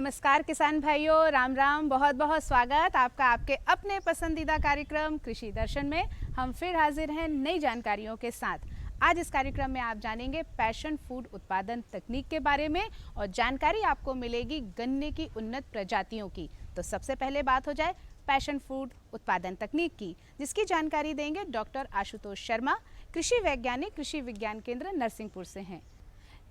नमस्कार किसान भाइयों, राम राम। बहुत बहुत स्वागत आपका आपके अपने पसंदीदा कार्यक्रम कृषि दर्शन में। हम फिर हाजिर हैं नई जानकारियों के साथ। आज इस कार्यक्रम में आप जानेंगे पैशन फूड उत्पादन तकनीक के बारे में और जानकारी आपको मिलेगी गन्ने की उन्नत प्रजातियों की। तो सबसे पहले बात हो जाए पैशन फूड उत्पादन तकनीक की, जिसकी जानकारी देंगे डॉक्टर आशुतोष शर्मा, कृषि वैज्ञानिक, कृषि विज्ञान केंद्र नरसिंहपुर से हैं।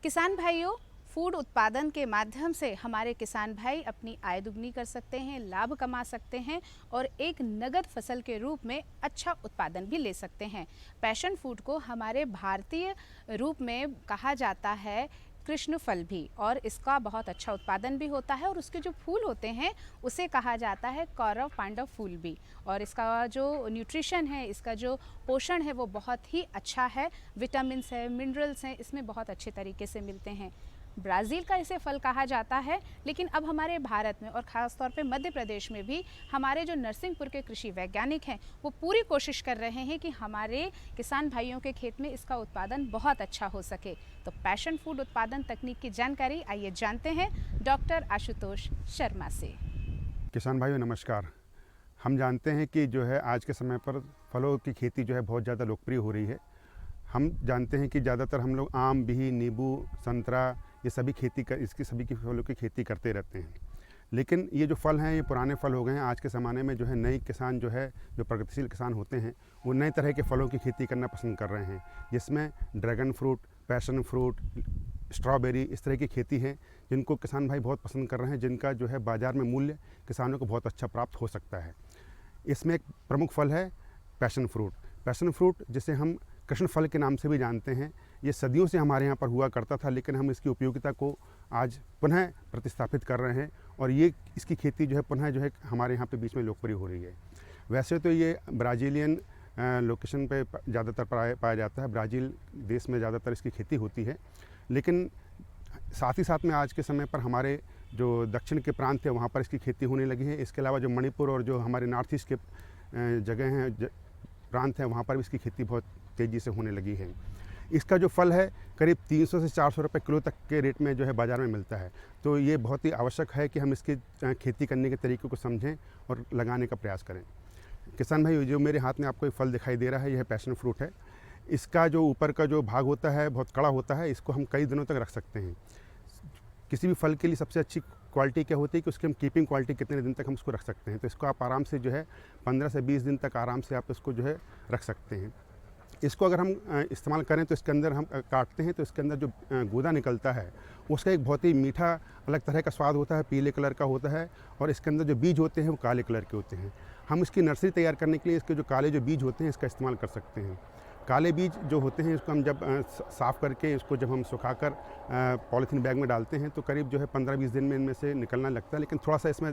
किसान भाइयों, फूड उत्पादन के माध्यम से हमारे किसान भाई अपनी आय दुगनी कर सकते हैं, लाभ कमा सकते हैं और एक नगद फसल के रूप में अच्छा उत्पादन भी ले सकते हैं। पैशन फूड को हमारे भारतीय रूप में कहा जाता है कृष्ण फल भी, और इसका बहुत अच्छा उत्पादन भी होता है और उसके जो फूल होते हैं उसे कहा जाता है कौरव पांडव फूल भी। और इसका जो न्यूट्रिशन है, इसका जो पोषण है वो बहुत ही अच्छा है। विटामिन्स है, मिनरल्स हैं, इसमें बहुत अच्छे तरीके से मिलते हैं। ब्राज़ील का इसे फल कहा जाता है, लेकिन अब हमारे भारत में और ख़ास तौर पे मध्य प्रदेश में भी हमारे जो नरसिंहपुर के कृषि वैज्ञानिक हैं वो पूरी कोशिश कर रहे हैं कि हमारे किसान भाइयों के खेत में इसका उत्पादन बहुत अच्छा हो सके। तो पैशन फूड उत्पादन तकनीक की जानकारी आइए जानते हैं डॉक्टर आशुतोष शर्मा से। किसान भाइयों नमस्कार। हम जानते हैं कि जो है आज के समय पर फलों की खेती जो है बहुत ज़्यादा लोकप्रिय हो रही है। हम जानते हैं कि ज़्यादातर हम लोग आम, बिही, नींबू, संतरा, ये सभी इसकी सभी की फलों की खेती करते रहते हैं। लेकिन ये जो फल हैं ये पुराने फल हो गए हैं। आज के ज़माने में जो है नए किसान जो है, जो प्रगतिशील किसान होते हैं, वो नए तरह के फलों की खेती करना पसंद कर रहे हैं, जिसमें dragon fruit, passion fruit, strawberry, इस तरह की खेती है जिनको किसान भाई बहुत पसंद कर रहे हैं, जिनका जो है बाज़ार में मूल्य किसानों को बहुत अच्छा प्राप्त हो सकता है। इसमें एक प्रमुख फल है पैशन फ्रूट। पैशन फ्रूट जिसे हम कृष्ण फल के नाम से भी जानते हैं, ये सदियों से हमारे यहाँ पर हुआ करता था, लेकिन हम इसकी उपयोगिता को आज पुनः प्रतिस्थापित कर रहे हैं और ये इसकी खेती जो है पुनः जो है हमारे यहाँ पे बीच में लोकप्रिय हो रही है। वैसे तो ये ब्राज़ीलियन लोकेशन पे ज़्यादातर पाया जाता है, ब्राज़ील देश में ज़्यादातर इसकी खेती होती है, लेकिन साथ ही साथ में आज के समय पर हमारे जो दक्षिण के प्रांत है वहाँ पर इसकी खेती होने लगी है। इसके अलावा जो मणिपुर और जो हमारे नॉर्थ ईस्ट के जगह हैं, प्रांत हैं, वहाँ पर भी इसकी खेती बहुत तेज़ी से होने लगी है। इसका जो फल है करीब 300 से 400 रुपये किलो तक के रेट में जो है बाज़ार में मिलता है। तो ये बहुत ही आवश्यक है कि हम इसकी खेती करने के तरीक़े को समझें और लगाने का प्रयास करें। किसान भाई, जो मेरे हाथ में आपको ये फल दिखाई दे रहा है, यह पैशन फ्रूट है। इसका जो ऊपर का जो भाग होता है बहुत कड़ा होता है, इसको हम कई दिनों तक रख सकते हैं। किसी भी फल के लिए सबसे अच्छी क्वालिटी क्या होती है कि उसकी हम कीपिंग क्वालिटी कितने दिन तक हम उसको रख सकते हैं। तो इसको आप आराम से जो है 15 से 20 दिन तक आराम से आप इसको जो है रख सकते हैं। इसको अगर हम इस्तेमाल करें तो इसके अंदर हम काटते हैं तो इसके अंदर जो गूदा निकलता है उसका एक बहुत ही मीठा अलग तरह का स्वाद होता है, पीले कलर का होता है, और इसके अंदर जो बीज होते हैं वो काले कलर के होते हैं। हम इसकी नर्सरी तैयार करने के लिए इसके जो काले जो बीज होते हैं इसका इस्तेमाल कर सकते हैं। काले बीज जो होते हैं इसको हम जब साफ़ करके इसको जब हम सुखाकर पॉलीथीन बैग में डालते हैं तो करीब जो है 15-20 दिन में इनमें से निकलना लगता है, लेकिन थोड़ा सा इसमें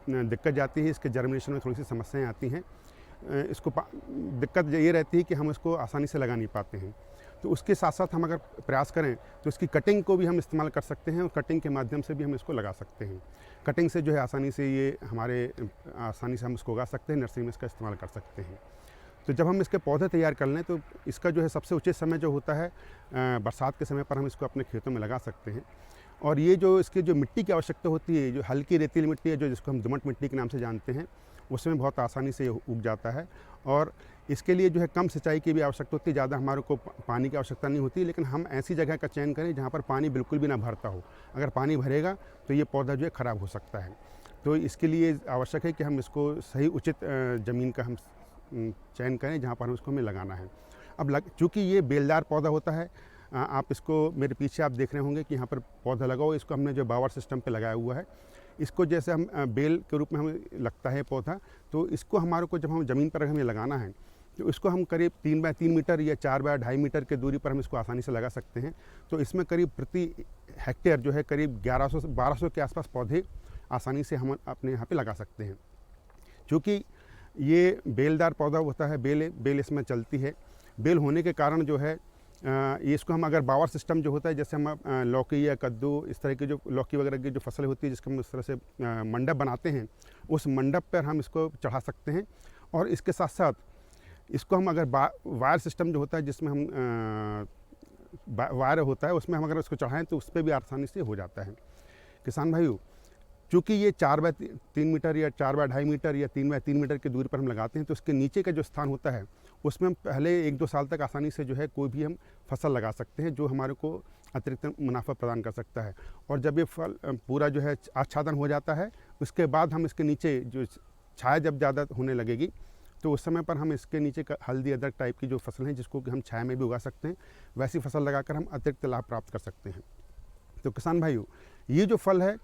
दिक्कत जाती है, इसके जर्मिनेशन में थोड़ी सी समस्याएं आती हैं। इसको दिक्कत ये रहती है कि हम इसको आसानी से लगा नहीं पाते हैं। तो उसके साथ साथ हम अगर प्रयास करें तो इसकी कटिंग को भी हम इस्तेमाल कर सकते हैं और कटिंग के माध्यम से भी हम इसको लगा सकते हैं। कटिंग से जो है आसानी से हम इसको उगा सकते हैं, नर्सरी में इसका इस्तेमाल कर सकते हैं। तो जब हम इसके पौधे तैयार कर लें तो इसका जो है सबसे उचित समय जो होता है बरसात के समय पर हम इसको अपने खेतों में लगा सकते हैं। और ये जो इसकी जो मिट्टी की आवश्यकता होती है, जो हल्की रेतीली मिट्टी है, जो जिसको हम दोमट मिट्टी के नाम से जानते हैं, उसमें बहुत आसानी से उग जाता है। और इसके लिए जो है कम सिंचाई की भी आवश्यकता होती है, ज़्यादा हमारे को पानी की आवश्यकता नहीं होती, लेकिन हम ऐसी जगह का चयन करें जहाँ पर पानी बिल्कुल भी ना भरता हो। अगर पानी भरेगा तो ये पौधा जो है ख़राब हो सकता है। तो इसके लिए आवश्यक है कि हम इसको सही उचित ज़मीन का हम चयन करें जहाँ पर उसको हमें लगाना है। अब चूँकि ये बेलदार पौधा होता है, आप इसको मेरे पीछे आप देख रहे होंगे कि यहाँ पर पौधा लगा हुआ, इसको हमने जो बावर सिस्टम पे लगाया हुआ है। इसको जैसे हम बेल के रूप में हमें लगता है पौधा, तो इसको हमारे को जब हम ज़मीन पर हमें लगाना है तो इसको हम करीब 3 बाय 3 मीटर या 4 बाय 2.5 मीटर की दूरी पर हम इसको आसानी से लगा सकते हैं। तो इसमें करीब प्रति हेक्टेयर जो है करीब 1100 से 1200 के आसपास पौधे आसानी से हम अपने यहाँ पे लगा सकते हैं। क्योंकि ये बेलदार पौधा होता है, बेल इसमें चलती है। बेल होने के कारण जो है इसको हम अगर बावर सिस्टम जो होता है, जैसे हम लौकी या कद्दू, इस तरह की जो लौकी वगैरह की जो फसल होती है जिसका हम इस तरह से मंडप बनाते हैं, उस मंडप पर हम इसको चढ़ा सकते हैं। और इसके साथ साथ इसको हम अगर वायर सिस्टम जो होता है जिसमें हम वायर होता है उसमें हम अगर इसको चढ़ाएँ तो उस पर भी आसानी से हो जाता है। किसान भाइयों, चूँकि ये 4 बाय 3 मीटर या 4 बाय 2.5 मीटर या 3 बाय 3 मीटर की दूरी पर हम लगाते हैं, तो उसके नीचे का जो स्थान होता है उसमें हम पहले 1-2 साल तक आसानी से जो है कोई भी हम फसल लगा सकते हैं, जो हमारे को अतिरिक्त मुनाफा प्रदान कर सकता है। और जब ये फल पूरा जो है आच्छादन हो जाता है, उसके बाद हम इसके नीचे जो छाया जब ज़्यादा होने लगेगी, तो उस समय पर हम इसके नीचे हल्दी अदरक टाइप की जो फसल हैं, जिसको कि हम छाया में भी उगा सकते हैं, वैसी फसल लगाकर हम अतिरिक्त लाभ प्राप्त कर सकते हैं। तो किसान भाइयों, ये जो फल है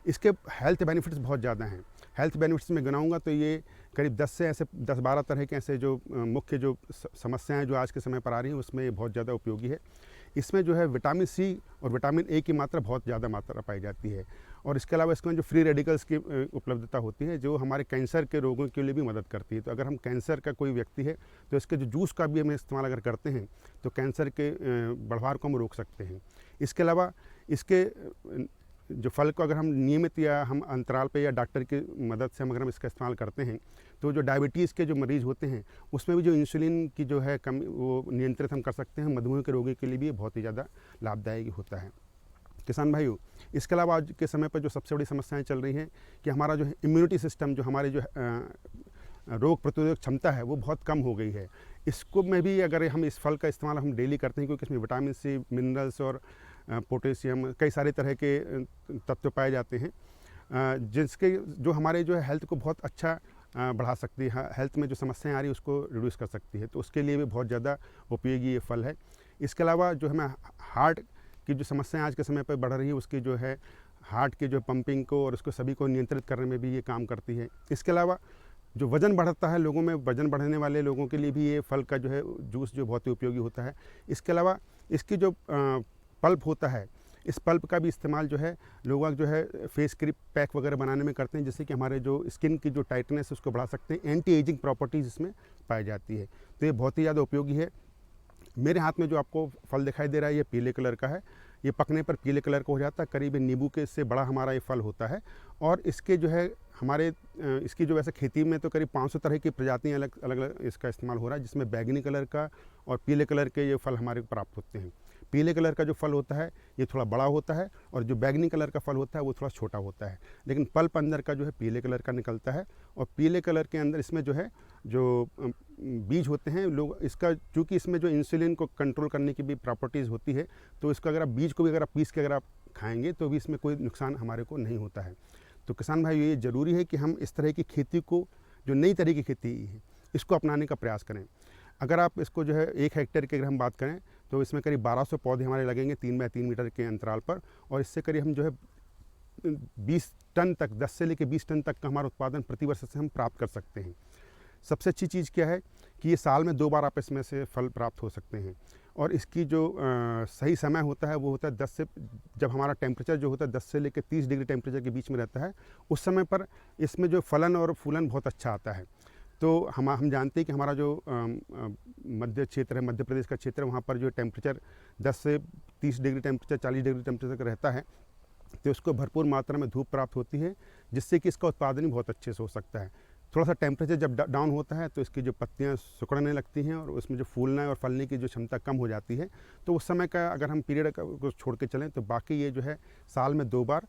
इसके हेल्थ बेनिफिट्स बहुत ज़्यादा हैं। हेल्थ बेनिफिट्स में गिनाऊंगा तो ये करीब 10-12 तरह के ऐसे जो मुख्य जो समस्याएं जो आज के समय पर आ रही हैं, उसमें ये बहुत ज़्यादा उपयोगी है। इसमें जो है विटामिन सी और विटामिन ए की मात्रा बहुत ज़्यादा मात्रा पाई जाती है, और इसके अलावा इसमें जो फ्री रेडिकल्स की उपलब्धता होती है, जो हमारे कैंसर के रोगों के लिए भी मदद करती है। तो अगर हम कैंसर का कोई व्यक्ति है तो इसके जो जूस का भी हम इस्तेमाल अगर करते हैं तो कैंसर के बढ़वार को हम रोक सकते हैं। इसके अलावा इसके जो फल को अगर हम नियमित या हम अंतराल पे या डॉक्टर की मदद से अगर हम इसका इस्तेमाल करते हैं, तो जो डायबिटीज़ के जो मरीज़ होते हैं उसमें भी जो इंसुलिन की जो है कमी वो नियंत्रित हम कर सकते हैं। मधुमेह के रोगी के लिए भी ये बहुत ही ज़्यादा लाभदायक होता है। किसान भाइयों, इसके अलावा आज के समय पर जो सबसे बड़ी समस्याएं चल रही हैं कि हमारा जो इम्यूनिटी सिस्टम, जो हमारे जो रोग प्रतिरोधक क्षमता है, वो बहुत कम हो गई है। इसको में भी अगर हम इस फल का इस्तेमाल हम डेली करते हैं, क्योंकि इसमें विटामिन सी, मिनरल्स और पोटेशियम, कई सारे तरह के तत्व पाए जाते हैं, जिसके जो हमारे जो है हेल्थ को बहुत अच्छा बढ़ा सकती है, हेल्थ में जो समस्याएं आ रही है उसको रिड्यूस कर सकती है। तो उसके लिए भी बहुत ज़्यादा उपयोगी ये फल है। इसके अलावा जो हमें हार्ट की जो समस्याएं आज के समय पर बढ़ रही है, उसकी जो है हार्ट के जो पंपिंग को और उसको सभी को नियंत्रित करने में भी ये काम करती है। इसके अलावा जो वज़न बढ़ता है लोगों में, वज़न बढ़ने वाले लोगों के लिए भी ये फल का जो है जूस जो बहुत ही उपयोगी होता है। इसके अलावा इसकी जो पल्प होता है, इस पल्प का भी इस्तेमाल जो है लोग जो है फेस क्रीम पैक वगैरह बनाने में करते हैं, जिससे कि हमारे जो स्किन की जो टाइटनेस है उसको बढ़ा सकते हैं। एंटी एजिंग प्रॉपर्टीज़ इसमें पाई जाती है, तो ये बहुत ही ज़्यादा उपयोगी है। मेरे हाथ में जो आपको फल दिखाई दे रहा है, ये पीले कलर का है। ये पकने पर पीले कलर का हो जाता है, करीब नींबू के इससे बड़ा हमारा ये फल होता है। और इसके जो है हमारे इसकी जो वैसे खेती में तो करीब 500 तरह की प्रजातियाँ अलग अलग इसका इस्तेमाल हो रहा है, जिसमें बैगनी कलर का और पीले कलर के ये फल हमारे प्राप्त होते हैं। पीले कलर का जो फल होता है ये थोड़ा बड़ा होता है, और जो बैगनी कलर का फल होता है वो थोड़ा छोटा होता है, लेकिन पल्प अंदर का जो है पीले कलर का निकलता है। और पीले कलर के अंदर इसमें जो है जो बीज होते हैं, लोग इसका चूँकि इसमें जो इंसुलिन को कंट्रोल करने की भी प्रॉपर्टीज़ होती है, तो इसका अगर आप बीज को भी अगर आप पीस के अगर आप खाएंगे तो भी इसमें कोई नुकसान हमारे को नहीं होता है। तो किसान भाई, ये ज़रूरी है कि हम इस तरह की खेती को, जो नई तरह की खेती है, इसको अपनाने का प्रयास करें। अगर आप इसको जो है 1 हेक्टेयर की अगर हम बात करें तो इसमें करीब 1200 पौधे हमारे लगेंगे 3 बाय 3 मीटर के अंतराल पर, और इससे करीब हम जो है 20 टन तक, 10 से लेकर 20 टन तक का हमारा उत्पादन प्रतिवर्ष से हम प्राप्त कर सकते हैं। सबसे अच्छी चीज़ क्या है कि ये साल में 2 बार आप इसमें से फल प्राप्त हो सकते हैं, और इसकी जो सही समय होता है वो होता है 10 से, जब हमारा टेम्परेचर जो होता है 10 से लेकर 30 डिग्री टेम्परेचर के बीच में रहता है, उस समय पर इसमें जो फलन और फूलन बहुत अच्छा आता है। तो हम जानते हैं कि हमारा जो मध्य क्षेत्र है, मध्य प्रदेश का क्षेत्र है, वहाँ पर जो टेम्परेचर 10 से 30 डिग्री टेम्परेचर, 40 डिग्री टेम्परेचर तक रहता है, तो उसको भरपूर मात्रा में धूप प्राप्त होती है, जिससे कि इसका उत्पादन भी बहुत अच्छे से हो सकता है। थोड़ा सा टेम्परेचर जब डाउन होता है तो इसकी जो पत्तियाँ सिकुड़ने लगती हैं और उसमें जो फूलना और फलने की जो क्षमता कम हो जाती है। तो उस समय का अगर हम पीरियड को छोड़ के चलें तो बाकी ये जो है साल में 2 बार,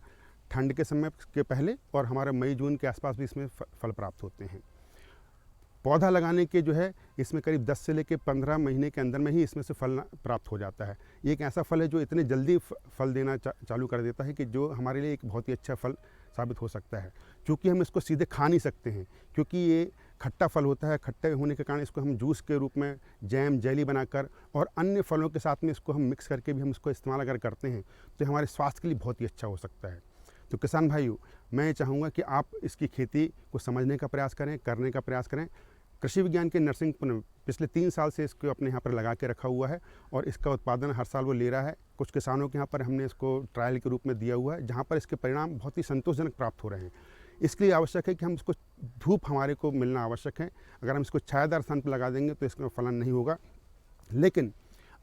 ठंड के समय के पहले और हमारे मई जून के आसपास भी इसमें फल प्राप्त होते हैं। पौधा लगाने के जो है इसमें करीब 10 से लेकर 15 महीने के अंदर में ही इसमें से फल प्राप्त हो जाता है। ये एक ऐसा फल है जो इतने जल्दी फल देना चालू कर देता है कि जो हमारे लिए एक बहुत ही अच्छा फल साबित हो सकता है। क्योंकि हम इसको सीधे खा नहीं सकते हैं, क्योंकि ये खट्टा फल होता है। खट्टे होने के कारण इसको हम जूस के रूप में, जैम, जेली बनाकर और अन्य फलों के साथ में इसको हम मिक्स करके भी हम इसको इस्तेमाल अगर करते हैं तो हमारे स्वास्थ्य के लिए बहुत ही अच्छा हो सकता है। तो किसान भाइयों, मैं चाहूँगा कि आप इसकी खेती को समझने का प्रयास करें, करने का प्रयास करें। कृषि विज्ञान के नर्सिंग पिछले 3 साल से इसको अपने यहाँ पर लगा के रखा हुआ है, और इसका उत्पादन हर साल वो ले रहा है। कुछ किसानों के यहाँ पर हमने इसको ट्रायल के रूप में दिया हुआ है, जहाँ पर इसके परिणाम बहुत ही संतोषजनक प्राप्त हो रहे हैं। इसके लिए आवश्यक है कि हम इसको धूप हमारे को मिलना आवश्यक है। अगर हम इसको छायादार स्थान पर लगा देंगे तो इसका फलन नहीं होगा, लेकिन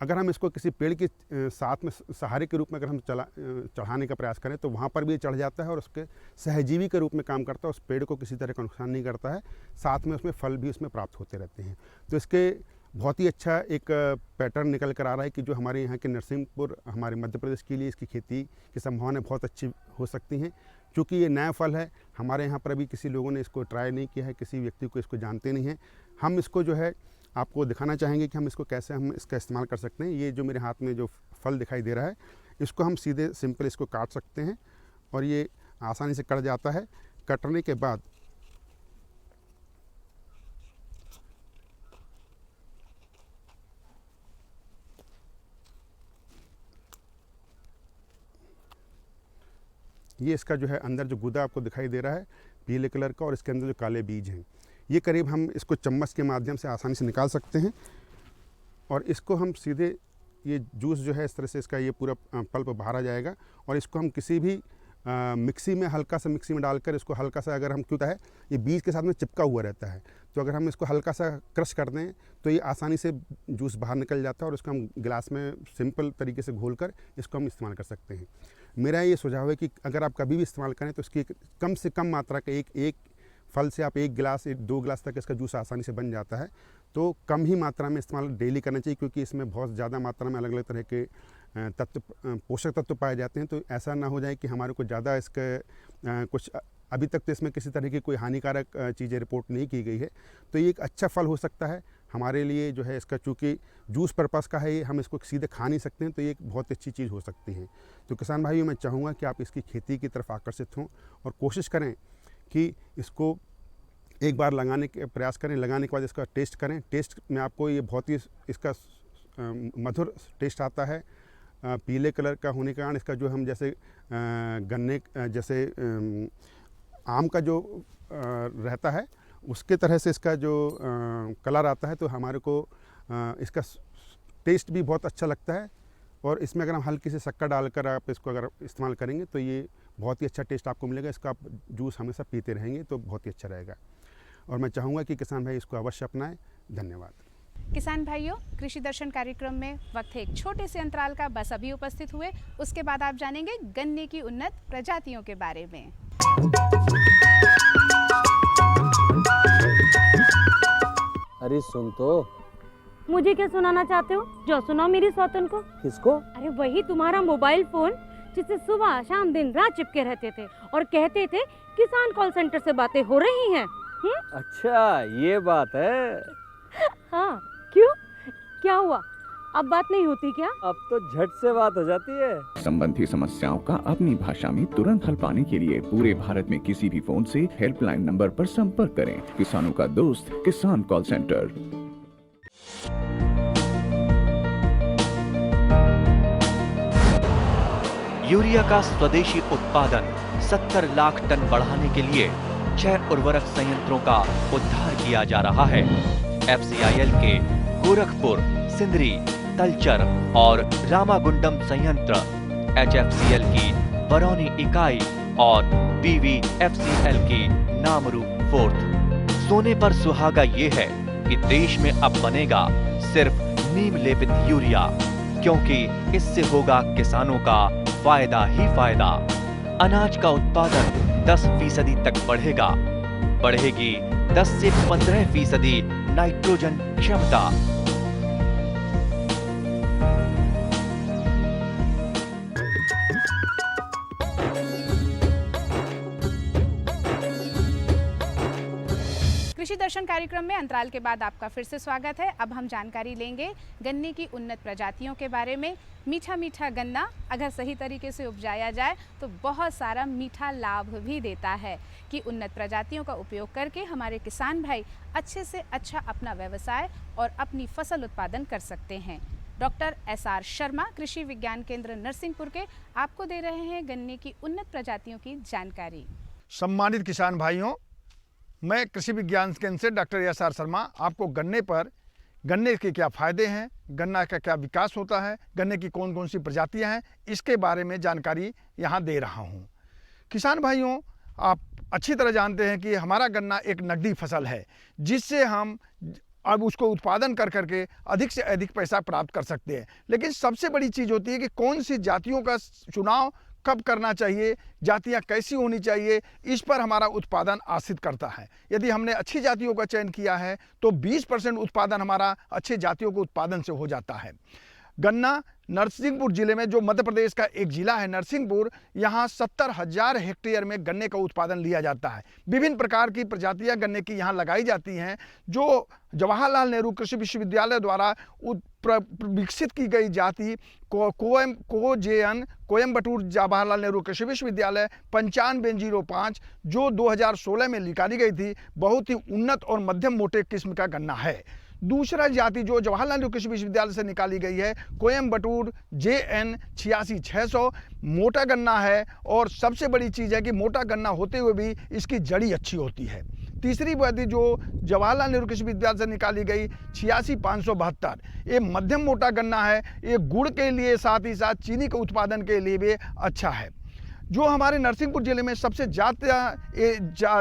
अगर हम इसको किसी पेड़ के साथ में सहारे के रूप में अगर हम चढ़ाने का प्रयास करें तो वहाँ पर भी चढ़ जाता है और उसके सहजीवी के रूप में काम करता है। उस पेड़ को किसी तरह का नुकसान नहीं करता है, साथ में उसमें फल भी उसमें प्राप्त होते रहते हैं। तो इसके बहुत ही अच्छा एक पैटर्न निकल कर आ रहा है कि जो हमारे यहाँ के नरसिंहपुर, हमारे मध्य प्रदेश के लिए इसकी खेती की संभावनाएं बहुत अच्छी हो सकती हैं। क्योंकि ये नया फल है, हमारे यहाँ पर अभी किसी लोगों ने इसको ट्राई नहीं किया है, किसी व्यक्ति को इसको जानते नहीं हैं। हम इसको जो है आपको दिखाना चाहेंगे कि हम इसको कैसे हम इसका इस्तेमाल कर सकते हैं। ये जो मेरे हाथ में जो फल दिखाई दे रहा है, इसको हम सीधे सिंपल इसको काट सकते हैं और ये आसानी से कट जाता है। कटने के बाद ये इसका जो है अंदर जो गुदा आपको दिखाई दे रहा है पीले कलर का, और इसके अंदर जो काले बीज हैं, ये करीब हम इसको चम्मच के माध्यम से आसानी से निकाल सकते हैं। और इसको हम सीधे ये जूस जो है इस तरह से इसका ये पूरा पल्प बाहर आ जाएगा। और इसको हम किसी भी मिक्सी में, हल्का सा मिक्सी में डालकर इसको हल्का सा, अगर हम, क्यों है ये बीज के साथ में चिपका हुआ रहता है, तो अगर हम इसको हल्का सा क्रश कर दें तो ये आसानी से जूस बाहर निकल जाता है और उसको हम गिलास में सिंपल तरीके से घोलकर इसको हम इस्तेमाल कर सकते हैं। मेरा ये सुझाव है कि अगर आप कभी भी इस्तेमाल करें तो इसकी कम से कम मात्रा का एक फल से आप 1 गिलास 2 गिलास तक इसका जूस आसानी से बन जाता है। तो कम ही मात्रा में इस्तेमाल डेली करना चाहिए, क्योंकि इसमें बहुत ज़्यादा मात्रा में अलग अलग तरह के तत्व, पोषक तत्व पाए जाते हैं। तो ऐसा ना हो जाए कि हमारे को ज़्यादा इसका कुछ, अभी तक तो इसमें किसी तरह की कोई हानिकारक चीज़ें रिपोर्ट नहीं की गई है। तो ये एक अच्छा फल हो सकता है हमारे लिए जो है। इसका चूँकि जूस पर्पज़ का है, ये हम इसको सीधे खा नहीं सकते हैं, तो ये एक बहुत अच्छी चीज़ हो सकती है। तो किसान भाइयों, मैं चाहूँगा कि आप इसकी खेती की तरफ आकर्षित हों और कोशिश करें कि इसको एक बार लगाने के प्रयास करें। लगाने के बाद इसका टेस्ट करें। टेस्ट में आपको ये बहुत ही इसका मधुर टेस्ट आता है। पीले कलर का होने के कारण इसका जो हम जैसे गन्ने जैसे आम का जो रहता है उसके तरह से इसका जो कलर आता है, तो हमारे को इसका टेस्ट भी बहुत अच्छा लगता है। और इसमें अगर हम हल्की सी शक्कर डालकर आप इसको अगर इस्तेमाल करेंगे तो ये बहुत ही अच्छा टेस्ट आपको मिलेगा। इसका आप जूस हमेशा पीते रहेंगे तो बहुत ही अच्छा रहेगा। और मैं चाहूँगा कि किसान भाई इसको अवश्य अपनाएं। धन्यवाद। किसान भाइयों, कृषि दर्शन कार्यक्रम में वक्त एक छोटे से अंतराल का बस अभी उपस्थित हुए। उसके बाद आप जानेंगे गन्ने की उन्नत प्रजातियों के बारे में। अरे सुन तो। मुझे क्या सुनाना चाहते हो? जो सुनाओ मेरी सौतन को। किसको? अरे वही तुम्हारा मोबाइल फोन जिससे सुबह शाम दिन रात चिपके रहते थे और कहते थे किसान कॉल सेंटर से बातें हो रही हैं। अच्छा ये बात है। हाँ, क्यों, क्या हुआ? अब बात नहीं होती क्या? अब तो झट से बात हो जाती है। संबंधी समस्याओं का अपनी भाषा में तुरंत हल पाने के लिए पूरे भारत में किसी भी फोन से हेल्पलाइन नंबर पर संपर्क करें। किसानों का दोस्त किसान कॉल सेंटर। यूरिया का स्वदेशी उत्पादन 70 लाख टन बढ़ाने के लिए 6 उर्वरक संयंत्रों का उद्धार किया जा रहा है। FCIL के गोरखपुर, सिंदरी, तलचर और रामागुंडम संयंत्र, HFCL की बरौनी इकाई और BVFCL की नामरू फोर्थ। सोने पर सुहागा ये है कि देश में अब बनेगा सिर्फ नीम लेपित यूरिया, क्योंकि इससे होगा किसानों का फायदा ही फायदा। अनाज का उत्पादन 10% तक बढ़ेगा। बढ़ेगी 10 से 15% नाइट्रोजन क्षमता। कृषि दर्शन कार्यक्रम में अंतराल के बाद आपका फिर से स्वागत है। अब हम जानकारी लेंगे गन्ने की उन्नत प्रजातियों के बारे में। मीठा मीठा गन्ना अगर सही तरीके से उपजाया जाए तो बहुत सारा मीठा लाभ भी देता है कि उन्नत प्रजातियों का उपयोग करके हमारे किसान भाई अच्छे से अच्छा अपना व्यवसाय और अपनी फसल उत्पादन कर सकते हैं। डॉक्टर SR शर्मा कृषि विज्ञान केंद्र नरसिंहपुर के आपको दे रहे हैं गन्ने की उन्नत प्रजातियों की जानकारी। सम्मानित किसान भाइयों, मैं कृषि विज्ञान केंद्र से डॉक्टर SR शर्मा आपको गन्ने के क्या फ़ायदे हैं, गन्ना का क्या विकास होता है, गन्ने की कौन कौन सी प्रजातियां हैं, इसके बारे में जानकारी यहाँ दे रहा हूँ। किसान भाइयों, आप अच्छी तरह जानते हैं कि हमारा गन्ना एक नकदी फसल है, जिससे हम अब उसको उत्पादन कर करके अधिक से अधिक पैसा प्राप्त कर सकते हैं। लेकिन सबसे बड़ी चीज़ होती है कि कौन सी जातियों का चुनाव कब करना चाहिए, जातियां कैसी होनी चाहिए, इस पर हमारा उत्पादन आश्रित करता है। यदि हमने अच्छी जातियों का चयन किया है तो 20% उत्पादन हमारा अच्छे जातियों के उत्पादन से हो जाता है। गन्ना नरसिंहपुर जिले में, जो मध्य प्रदेश का एक जिला है नरसिंहपुर, यहाँ 70,000 हेक्टेयर में गन्ने का उत्पादन लिया जाता है। विभिन्न प्रकार की प्रजातियां गन्ने की यहाँ लगाई जाती हैं, जो जवाहरलाल नेहरू कृषि विश्वविद्यालय द्वारा विकसित की गई जाति कोजेएन कोयम्बटूर जवाहरलाल नेहरू कृषि विश्वविद्यालय 9505, जो 2016 में निकाली गई थी, बहुत ही उन्नत और मध्यम मोटे किस्म का गन्ना है। दूसरा जाति जो जवाहरलाल नेहरू कृषि विश्वविद्यालय से निकाली गई है कोयम्बटूर JN 86,600, मोटा गन्ना है, और सबसे बड़ी चीज़ है कि मोटा गन्ना होते हुए भी इसकी जड़ी अच्छी होती है। तीसरी जाति जो जवाहरलाल नेहरू कृषि विश्वविद्यालय से निकाली गई 86,572, ये मध्यम मोटा गन्ना है। ये गुड़ के लिए साथ ही साथ चीनी के उत्पादन के लिए भी अच्छा है। जो हमारे नरसिंहपुर जिले में सबसे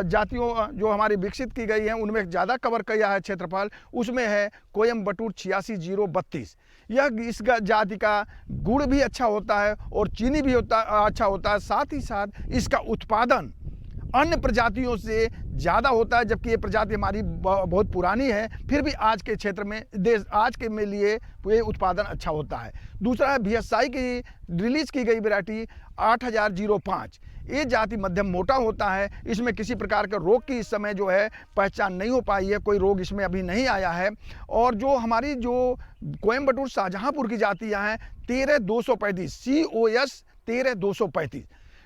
जातियों जो हमारी विकसित की गई हैं उनमें ज़्यादा कवर किया है क्षेत्रफल, उसमें है कोयम्बटूर 86,032। यह इस जाति का गुड़ भी अच्छा होता है और चीनी भी अच्छा होता है, साथ ही साथ इसका उत्पादन अन्य प्रजातियों से ज़्यादा होता है, जबकि ये प्रजाति हमारी बहुत पुरानी है, फिर भी आज के क्षेत्र में आज के में लिए ये उत्पादन अच्छा होता है। दूसरा है BSI की रिलीज की गई वैरायटी 8005। ये जाति मध्यम मोटा होता है। इसमें किसी प्रकार के रोग की इस समय जो है पहचान नहीं हो पाई है, कोई रोग इसमें अभी नहीं आया है। और जो हमारी जो कोयम्बटूर शाहजहाँपुर की जातियाँ हैं 13,235 COS 13,235,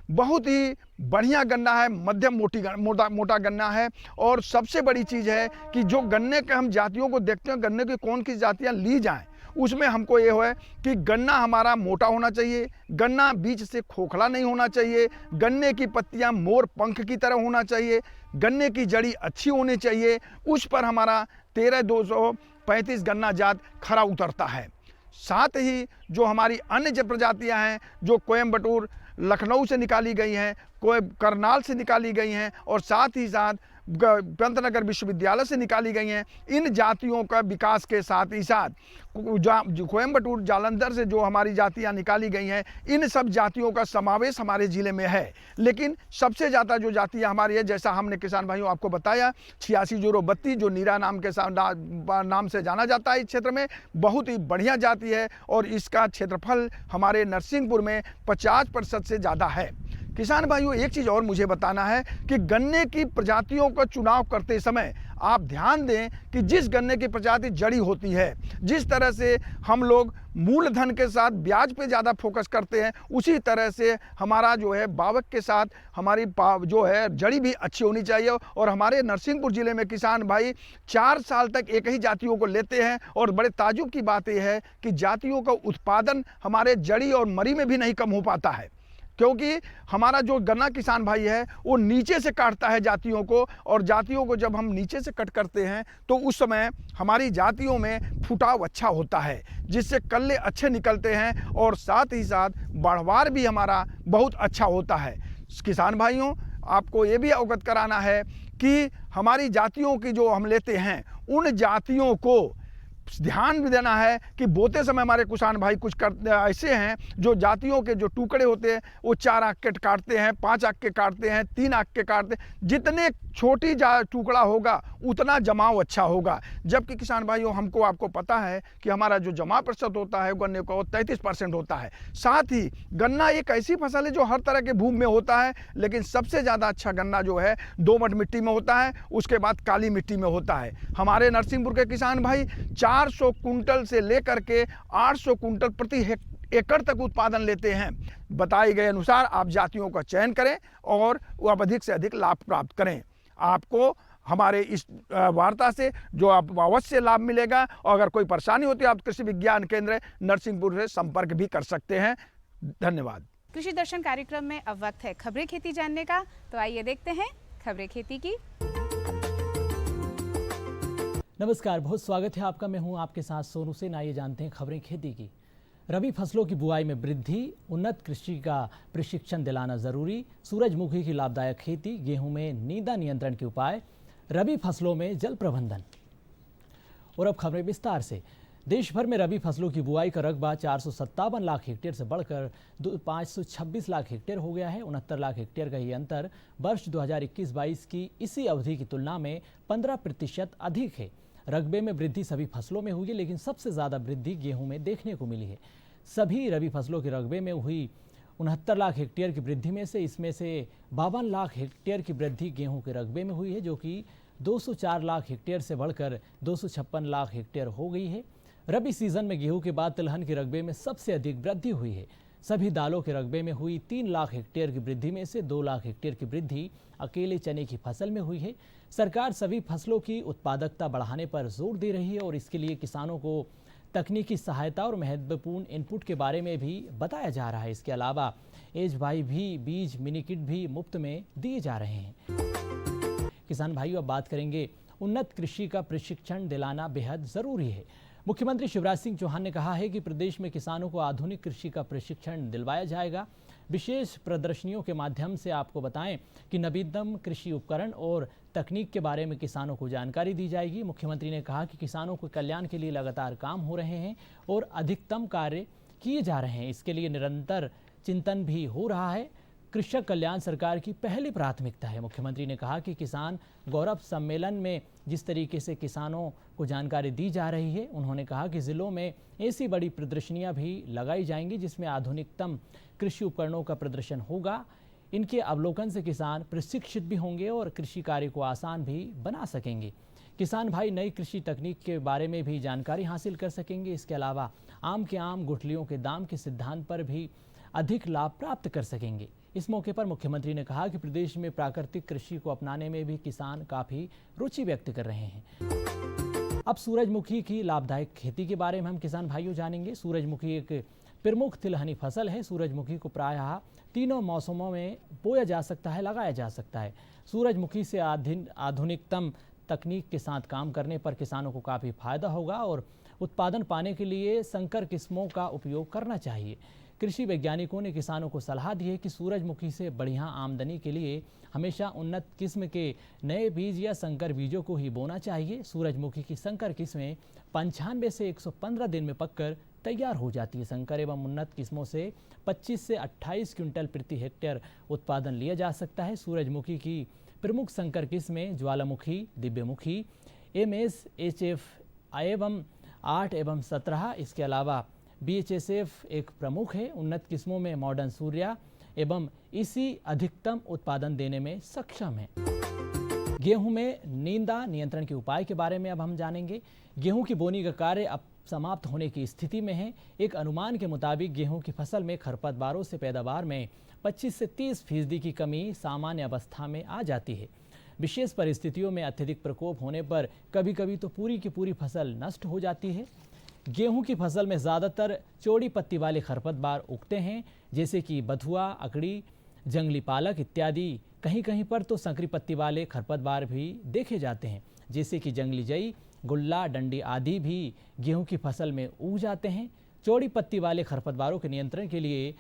बहुत ही बढ़िया गन्ना है, मध्यम मोटा गन्ना है। और सबसे बड़ी चीज़ है कि जो गन्ने के हम जातियों को देखते हैं, गन्ने की कौन सी जातियाँ ली जाएं, उसमें हमको ये है कि गन्ना हमारा मोटा होना चाहिए, गन्ना बीच से खोखला नहीं होना चाहिए, गन्ने की पत्तियां मोर पंख की तरह होना चाहिए, गन्ने की जड़ी अच्छी होनी चाहिए। उस पर हमारा 13,235 गन्ना जात खरा उतरता है। साथ ही जो हमारी अन्य प्रजातियां हैं जो कोयम्बटूर लखनऊ से निकाली गई हैं, कोई करनाल से निकाली गई हैं, और साथ ही साथ पंतनगर विश्वविद्यालय से निकाली गई हैं, इन जातियों का विकास के साथ ही साथ कोयम्बटूर जालंधर से जो हमारी जातियां निकाली गई हैं, इन सब जातियों का समावेश हमारे ज़िले में है। लेकिन सबसे ज़्यादा जो जातियां हमारी है, जैसा हमने किसान भाइयों आपको बताया 86,032 जो नीरा नाम से जाना जाता है, इस क्षेत्र में बहुत ही बढ़िया जाति है और इसका क्षेत्रफल हमारे नरसिंहपुर में 50% से ज़्यादा है। किसान भाइयों, एक चीज़ और मुझे बताना है कि गन्ने की प्रजातियों का चुनाव करते समय आप ध्यान दें कि जिस गन्ने की प्रजाति जड़ी होती है, जिस तरह से हम लोग मूलधन के साथ ब्याज पे ज़्यादा फोकस करते हैं, उसी तरह से हमारा जो है बावक के साथ हमारी जो है जड़ी भी अच्छी होनी चाहिए। और हमारे नरसिंहपुर ज़िले में किसान भाई 4 साल तक एक ही जातियों को लेते हैं, और बड़े ताजुब की बात यह है कि जातियों का उत्पादन हमारे जड़ी और मरी में भी नहीं कम हो पाता है, क्योंकि हमारा जो गन्ना किसान भाई है वो नीचे से काटता है जातियों को, और जातियों को जब हम नीचे से कट करते हैं तो उस समय हमारी जातियों में फुटाव अच्छा होता है, जिससे कल्ले अच्छे निकलते हैं, और साथ ही साथ बढ़वार भी हमारा बहुत अच्छा होता है। किसान भाइयों, आपको ये भी अवगत कराना है कि हमारी जातियों की जो हम लेते हैं, उन जातियों को ध्यान भी देना है कि बोते समय हमारे किसान भाई कुछ ऐसे हैं जो जातियों के जो टुकड़े होते हैं वो 4 आंख के काटते हैं, 5 आंख के काटते हैं, 3 आंख के काटते हैं। जितने छोटी टुकड़ा होगा उतना जमाव अच्छा होगा। जबकि किसान भाइयों, हमको आपको पता है कि हमारा जो जमा प्रतिशत होता है गन्ने का 33% होता है। साथ ही गन्ना एक ऐसी फसल है जो हर तरह के भूमि में होता है, लेकिन सबसे ज़्यादा अच्छा गन्ना जो है दोमट मिट्टी में होता है, उसके बाद काली मिट्टी में होता है। हमारे नरसिंहपुर के किसान भाई 400 कुंटल से लेकर के 800 कुंटल प्रति एकड़ तक उत्पादन लेते हैं। बताए गए अनुसार आप जातियों का चयन करें और आप अधिक से अधिक लाभ प्राप्त करें। आपको हमारे इस वार्ता से जो आप अवश्य लाभ मिलेगा, और अगर कोई परेशानी होती है आप कृषि विज्ञान केंद्र नरसिंहपुर से संपर्क भी कर सकते हैं। धन्यवाद। कृषि दर्शन कार्यक्रम में अब वक्त है खबरें खेती जानने का, तो आइए देखते हैं खबरें खेती की। नमस्कार, बहुत स्वागत है आपका। मैं हूं आपके साथ सोनू सेन। आइए जानते हैं खबरें खेती की। रबी फसलों की बुआई में वृद्धि, उन्नत कृषि का प्रशिक्षण दिलाना जरूरी, सूरजमुखी की लाभदायक खेती, गेहूं में नींदा नियंत्रण के उपाय, रबी फसलों में जल प्रबंधन। और अब खबरें विस्तार से। देश भर में रबी फसलों की बुआई का रकबा 457 लाख हेक्टेयर से बढ़कर 526 लाख हेक्टेयर हो गया है। 69 लाख हेक्टेयर का ये अंतर वर्ष 2021-22 की इसी अवधि की तुलना में 15% अधिक है। रकबे में वृद्धि सभी फसलों में हुई है, लेकिन सबसे ज़्यादा वृद्धि गेहूं में देखने को मिली है। सभी रबी फसलों के रकबे में हुई 69 लाख हेक्टेयर की वृद्धि में से इसमें से 52 लाख हेक्टेयर की वृद्धि गेहूं के रकबे में हुई है, जो कि 204 लाख हेक्टेयर से बढ़कर 256 लाख हेक्टेयर हो गई है। रबी सीजन में गेहूं के बाद तिलहन के रकबे में सबसे अधिक वृद्धि हुई है। सभी दालों के रकबे में हुई 3 लाख हेक्टेयर की वृद्धि में से 2 लाख हेक्टेयर की वृद्धि अकेले चने की फसल में हुई है। सरकार सभी फसलों की उत्पादकता बढ़ाने पर जोर दे रही है और इसके लिए किसानों को तकनीकी सहायता और महत्वपूर्ण इनपुट के बारे में भी बताया जा रहा है। इसके अलावा एज-वाई भी बीज मिनी किट भी मुफ्त में दिए जा रहे हैं। किसान भाइयों, अब बात करेंगे उन्नत कृषि का प्रशिक्षण दिलाना बेहद ज़रूरी है। मुख्यमंत्री शिवराज सिंह चौहान ने कहा है कि प्रदेश में किसानों को आधुनिक कृषि का प्रशिक्षण दिलवाया जाएगा। विशेष प्रदर्शनियों के माध्यम से आपको बताएं कि नवीनतम कृषि उपकरण और तकनीक के बारे में किसानों को जानकारी दी जाएगी। मुख्यमंत्री ने कहा कि किसानों के कल्याण के लिए लगातार काम हो रहे हैं और अधिकतम कार्य किए जा रहे हैं। इसके लिए निरंतर चिंतन भी हो रहा है। कृषक कल्याण सरकार की पहली प्राथमिकता है। मुख्यमंत्री ने कहा कि किसान गौरव सम्मेलन में जिस तरीके से किसानों को जानकारी दी जा रही है, उन्होंने कहा कि ज़िलों में ऐसी बड़ी प्रदर्शनियां भी लगाई जाएंगी जिसमें आधुनिकतम कृषि उपकरणों का प्रदर्शन होगा। इनके अवलोकन से किसान प्रशिक्षित भी होंगे और कृषि कार्य को आसान भी बना सकेंगे। किसान भाई नई कृषि तकनीक के बारे में भी जानकारी हासिल कर सकेंगे। इसके अलावा आम के आम गुठलियों के दाम के सिद्धांत पर भी अधिक लाभ प्राप्त कर सकेंगे। इस मौके पर मुख्यमंत्री ने कहा कि प्रदेश में प्राकृतिक कृषि को अपनाने में भी किसान काफ़ी रुचि व्यक्त कर रहे हैं। अब सूरजमुखी की लाभदायक खेती के बारे में हम किसान भाइयों जानेंगे। सूरजमुखी एक प्रमुख तिलहनी फसल है। सूरजमुखी को प्रायः तीनों मौसमों में बोया जा सकता है, लगाया जा सकता है। सूरजमुखी से आधुनिकतम तकनीक के साथ काम करने पर किसानों को काफ़ी फायदा होगा और उत्पादन पाने के लिए संकर किस्मों का उपयोग करना चाहिए। कृषि वैज्ञानिकों ने किसानों को सलाह दी है कि सूरजमुखी से बढ़िया आमदनी के लिए हमेशा उन्नत किस्म के नए बीज या संकर बीजों को ही बोना चाहिए। सूरजमुखी की संकर किस्में 95 से 115 दिन में पककर तैयार हो जाती है। संकर एवं उन्नत किस्मों से 25 से 28 क्विंटल प्रति हेक्टेयर उत्पादन लिया जा सकता है। सूरजमुखी की प्रमुख संकर किस्में ज्वालामुखी, दिव्यमुखी, MS-HF एवं 8 एवं 17। इसके अलावा BHSF एक प्रमुख है। उन्नत किस्मों में मॉडर्न सूर्या एवं इसी अधिकतम उत्पादन देने में सक्षम है। गेहूं में नींदा नियंत्रण के उपाय के बारे में अब हम जानेंगे। गेहूं की बोनी का कार्य अब समाप्त होने की स्थिति में है। एक अनुमान के मुताबिक गेहूं की फसल में खरपतवारों से पैदावार में 25 से 30% की कमी सामान्य अवस्था में आ जाती है। विशेष परिस्थितियों में अत्यधिक प्रकोप होने पर कभी कभी तो पूरी की पूरी फसल नष्ट हो जाती है। गेहूं की फसल में ज़्यादातर चौड़ी पत्ती वाले खरपतवार उगते हैं, जैसे कि बथुआ, अकड़ी, जंगली पालक इत्यादि। कहीं कहीं पर तो संकरी पत्ती वाले खरपतवार भी देखे जाते हैं, जैसे कि जंगली जई, गुल्ला, डंडी आदि भी गेहूं की फसल में उग जाते हैं। चौड़ी पत्ती वाले खरपतवारों के नियंत्रण के लिए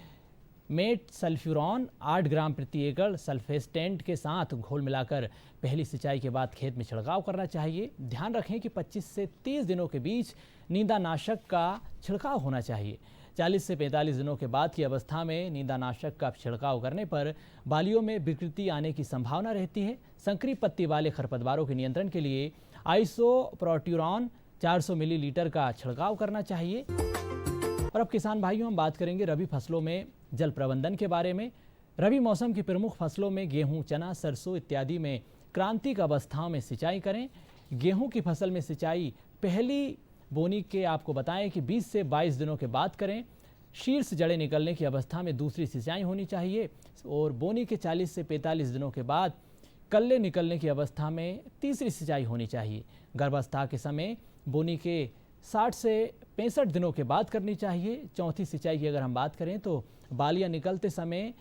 मेट सल्फ्यूरॉन 8 ग्राम प्रति एकड़ सल्फेस्टेंट के साथ घोल मिलाकर पहली सिंचाई के बाद खेत में छिड़काव करना चाहिए। ध्यान रखें कि 25 से 30 दिनों के बीच नींदानाशक का छिड़काव होना चाहिए। 40 से 45 दिनों के बाद की अवस्था में नींदानाशक का छिड़काव करने पर बालियों में विकृति आने की संभावना रहती है। संकरी पत्ती वाले खरपतवारों के नियंत्रण के लिए आइसोप्रोट्यूरॉन 400 मिलीलीटर का छिड़काव करना चाहिए। और अब किसान भाइयों, हम बात करेंगे रबी फसलों में जल प्रबंधन के बारे में। रबी मौसम की प्रमुख फसलों में गेहूं, चना, सरसों इत्यादि में क्रांतिक अवस्थाओं में सिंचाई करें। गेहूं की फसल में सिंचाई पहली बोनी के आपको बताएं कि 20 से 22 दिनों के बाद करें। शीर्ष जड़ें निकलने की अवस्था में दूसरी सिंचाई होनी चाहिए और बोनी के 40 से 45 दिनों के बाद कल्ले निकलने की अवस्था में तीसरी सिंचाई होनी चाहिए। गर्भावस्था के समय बोनी के 60 से 65 दिनों के बाद करनी चाहिए। चौथी सिंचाई की अगर हम बात करें तो बालियां निकलते समय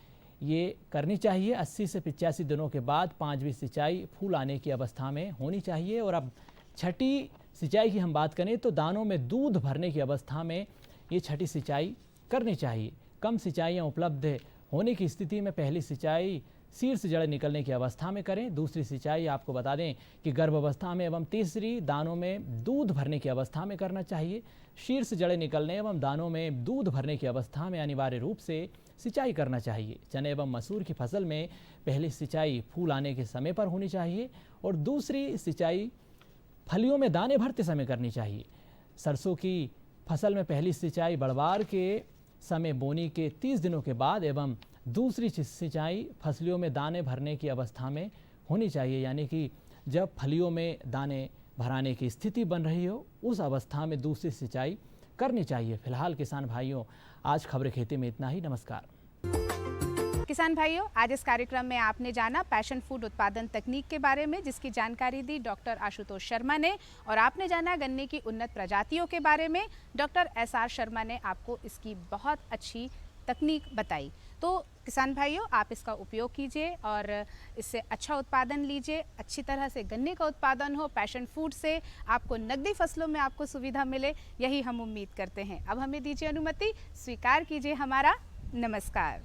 ये करनी चाहिए। 80 से 85 दिनों के बाद पांचवी सिंचाई फूल आने की अवस्था में होनी चाहिए। और अब छठी सिंचाई की हम बात करें तो दानों में दूध भरने की अवस्था में ये छठी सिंचाई करनी चाहिए। कम सिंचाइयाँ उपलब्ध होने की स्थिति में पहली सिंचाई शीर्ष जड़ निकलने की अवस्था में करें। दूसरी सिंचाई आपको बता दें कि गर्भावस्था में एवं तीसरी दानों में दूध भरने की अवस्था में करना चाहिए। शीर्ष जड़ें निकलने एवं दानों में दूध भरने की अवस्था में अनिवार्य रूप से सिंचाई करना चाहिए। चने एवं मसूर की फसल में पहली सिंचाई फूल आने के समय पर होनी चाहिए और दूसरी सिंचाई फलियों में दाने भरते समय करनी चाहिए। सरसों की फसल में पहली सिंचाई बढ़वार के समय बोनी के 30 दिनों के बाद एवं दूसरी सिंचाई फसलियों में दाने भरने की अवस्था में होनी चाहिए, यानी कि जब फलियों में दाने भराने की स्थिति बन रही हो उस अवस्था में दूसरी सिंचाई करनी चाहिए। फिलहाल किसान भाइयों, आज खबरें खेती में इतना ही। नमस्कार। किसान भाइयों, आज इस कार्यक्रम में आपने जाना पैशन फूड उत्पादन तकनीक के बारे में, जिसकी जानकारी दी डॉक्टर आशुतोष शर्मा ने, और आपने जाना गन्ने की उन्नत प्रजातियों के बारे में। डॉक्टर SR शर्मा ने आपको इसकी बहुत अच्छी तकनीक बताई। तो किसान भाइयों, आप इसका उपयोग कीजिए और इससे अच्छा उत्पादन लीजिए। अच्छी तरह से गन्ने का उत्पादन हो, पैशन फूड से आपको नकदी फसलों में आपको सुविधा मिले, यही हम उम्मीद करते हैं। अब हमें दीजिए अनुमति, स्वीकार कीजिए हमारा नमस्कार।